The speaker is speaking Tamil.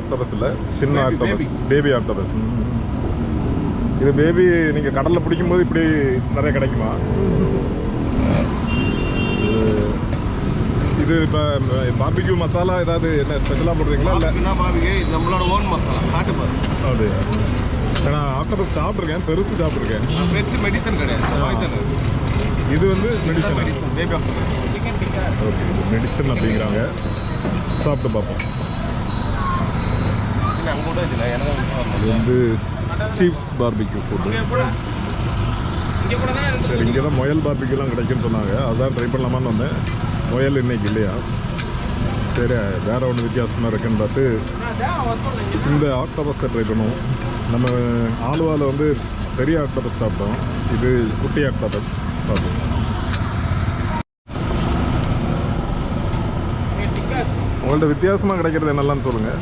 ஆக்டோபஸ் இல்லை, சின்ன ஆக்டோபஸ், பேபி ஆக்டோபஸ். இது பேபி நீங்கள் கடலில் பிடிக்கும்போது இப்படி நிறைய கிடைக்குமா? இது இப்போ பார்பிக்யூ மசாலா ஏதாவது என்ன ஸ்பெஷலாக போடுறீங்களா? இல்லை பார்பிக்யூ நம்மளோட ஓன் மசாலா காட்டு பாரு. அப்படியா? நான் ஆக்டோபஸ் சாப்பிட்ருக்கேன், பெருசு சாப்பிட்ருக்கேன். பெருசு மெடிசன் கிடையாது, இது வந்து medicine. Baby octopus chicken tikka. Okay, இது மெடிசன் அப்படிங்கிறாங்க. சாப்பிட்டு பார்ப்போம். இது வந்து சீப்ஸ் பார்பிக்யூ ஃபுட்டு. சரி, இங்கே தான் முயல் பார்பிக்யூலாம் கிடைக்குன்னு சொன்னாங்க, அதுதான் ட்ரை பண்ணலாமான்னு வந்தேன். முயல் இன்னைக்கு இல்லையா? சரி, வேற ஒன்று வித்தியாசமாக இருக்குன்னு பார்த்து இந்த ஆக்டோபஸை ட்ரை பண்ணுவோம். நம்ம ஆலுவாவில் வந்து பெரிய ஆக்டோபஸ் சாப்பிட்டோம், இது குட்டி ஆக்டோபஸ் பார்ப்போம். உங்கள்கிட்ட வித்தியாசமாக கிடைக்கிறது என்னெல்லாம் சொல்லுங்கள்.